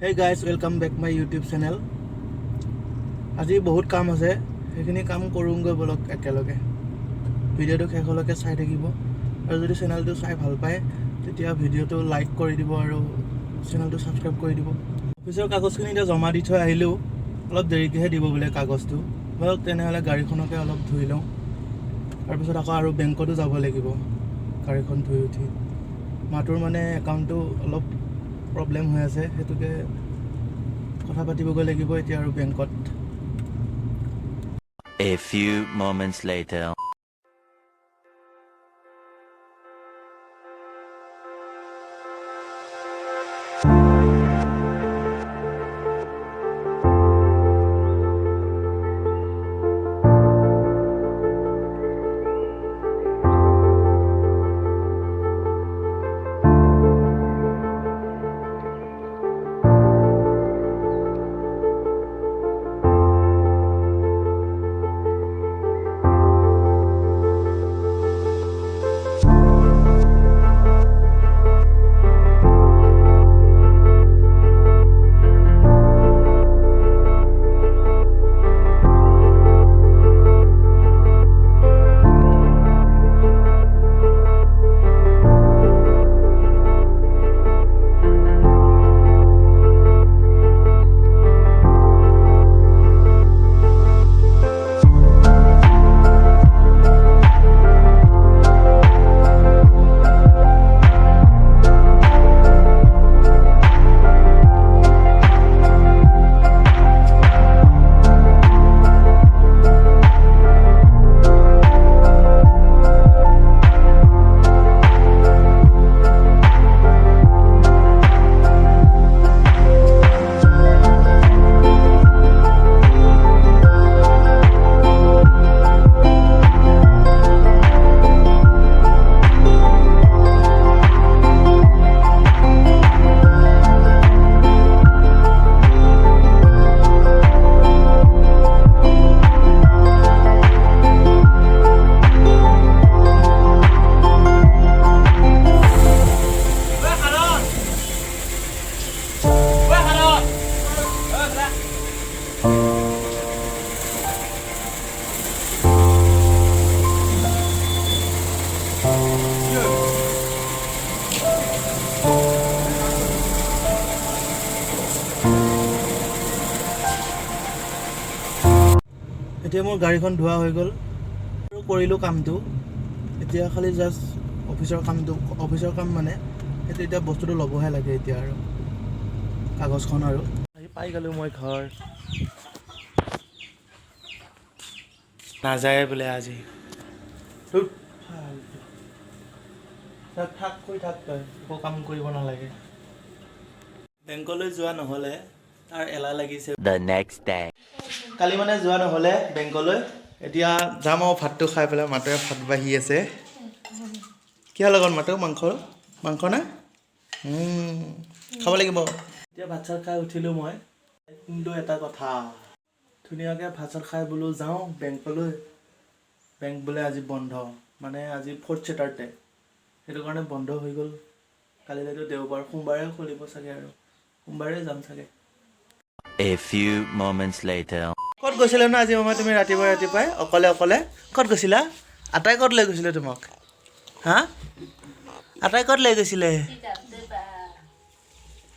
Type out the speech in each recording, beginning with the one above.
Hey guys, welcome back my YouTube channel. আজি বহুত কাম আছে সেইখিনি কাম কৰোঁগৈ বলক একেলগে ভিডিওটো শেষলৈকে চাই থাকিব আৰু যদি চেনেলটো চাই ভাল পায় তেতিয়া ভিডিওটো লাইক কৰি দিব আৰু চেনেলটো সাবস্ক্ৰাইব কৰি দিব অফিচৰ কাগজখিনি এতিয়া জমা দি থৈ আহিলেও অলপ দেৰিকৈহে দিব বোলে কাগজটো বলক তেনেহ'লে গাড়ীখনকে অলপ ধুই লওঁ তাৰপিছত আকৌ আৰু বেংকতো যাব লাগিব গাড়ীখন ধুই উঠি মাটোৰ মানে একাউণ্টটো অলপ প্ৰব্লেম হৈ আছে হেতুকে কথা পাতিবগৈ লাগিব এতিয়া আৰু বেংকত A few moments later. এতিয়া মোৰ গাড়ীখন ধোৱা হৈ গ'ল আৰু কৰিলোঁ কামটো এতিয়া খালি জাষ্ট অফিচৰ কাম মানে সেইটো এতিয়া বস্তুটো ল'বহে লাগে এতিয়া আৰু কাগজখন আৰু পাই গ'লোঁ মই ঘৰ নাযায় বোলে আজি থাক কৈ থাক তই একো কাম কৰিব নালাগে বেংকলৈ যোৱা নহ'লে তাৰ এলাহ লাগিছে The next day. কালি মানে যোৱা নহ'লে বেংকলৈ এতিয়া যাম আৰু ভাতটো খাই পেলাই মাটোৱে ভাত বাঢ়ি আছে কিহৰ লগত মাটো মাংস না খাব লাগিব এতিয়া ভাত চাত খাই উঠিলোঁ মই কিন্তু এটা কথা ধুনীয়াকৈ ভাত চাত খাই বোলো যাওঁ বেংকলৈ বেংক বোলে আজি বন্ধ মানে আজি 4th Saturday সেইটো কাৰণে বন্ধ হৈ গ'ল কালিলৈতো দেওবাৰ সোমবাৰে খুলিব চাগে আৰু সোমবাৰে যাম চাগে A few moments later. ক'ত গৈছিলে ন আজি মামা তুমি ৰাতিপুৱাই অকলে ক'ত গৈছিলা আটাই ক'ত লৈ গৈছিলে তোমাক হা আটাই ক'ত লৈ গৈছিলে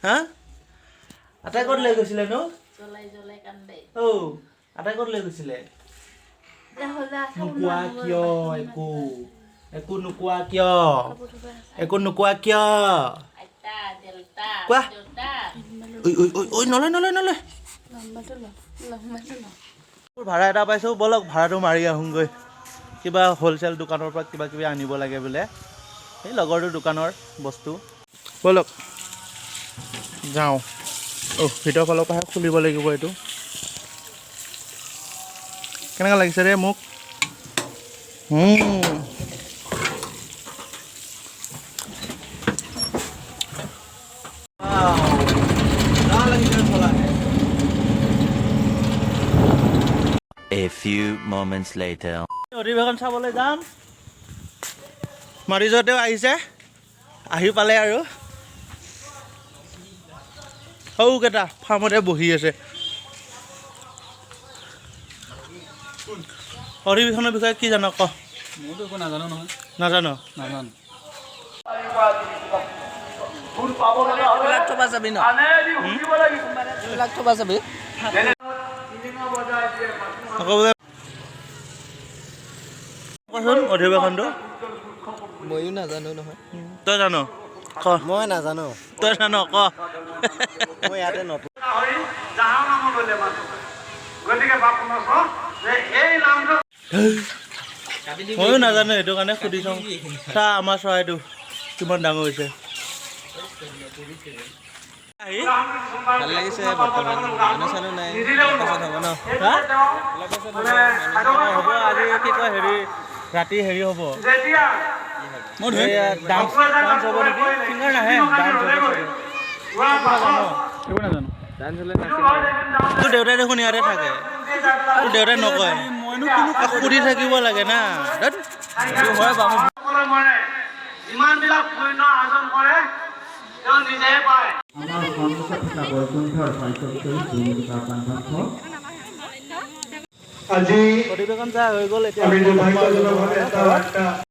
হা আটাই ক'ত লৈ গৈছিলে নো আটাই ক'ত লৈ গৈছিলে নোকোৱা কিয় একো নোকোৱা কিয় কোৱা ঐ নলয় ভাড়া এটা পাইছোঁ ব'লক ভাড়াটো মাৰি আহোঁগৈ কিবা হ'লচেল দোকানৰ পৰা কিবা কিবি আনিব লাগে বোলে এই লগৰটো দোকানৰ বস্তু ব'লক যাওঁ ভিতৰৰ ফালৰ পৰাহে খুলিব লাগিব এইটো কেনেকুৱা লাগিছে ৰে মোক A few moments later. অধিৱেশন চাবলৈ যাম মাৰিজতেও আহিছে আহি পালে আৰু সৰুকেইটা ফাৰ্মতে বহি আছে অধিৱেশনৰ বিষয়ে কি জান ক মইতো একো নাজানো নহয় নাজানো নাজানো থবা যাবি ন থবা যাবি আকৌ বোলে কচোন অধিৱেশনটো ময়ো নাজানো নহয় তই জান ক মই নাজানো তই জান ক মই ইয়াতে নতুন ময়ো নাজানো সেইটো কাৰণে সুধি চাওঁ চা আমাৰ চৰাইটো কিমান ডাঙৰ হৈছে ভাল লাগিছে বৰ্তমান মানুহ চানুহ নাই পাছত হ'ব ন হা? হ'ব আজি কি কয় হেৰি ৰাতি হেৰি হ'ব এয়া ডান্স হ'ব নেকি ছিংগাৰ নাহে ডান্স হ'ব একো নাজানো ডান্স হ'লে নাচিম তোৰ দেউতাই দেখোন ইয়াতে থাকে তোৰ দেউতাই নকয় মইনো কিনো সুধি থাকিব লাগে না ধেৎ। হয় বাৰু যিমানবিলাক সৈন্য আয়োজন কৰে তেওঁ নিজেহে পায় আমাৰ সন্মুখত থকা বৈকুণ্ঠৰ পাঠ্যপুথিৰ ভূমিকা পাঠ্য আজি অধিৱেশন চা হৈ গ'ল এতিয়া আমি দুৰ্ভাগ্যজনকভাৱে এটা বাৰ্তা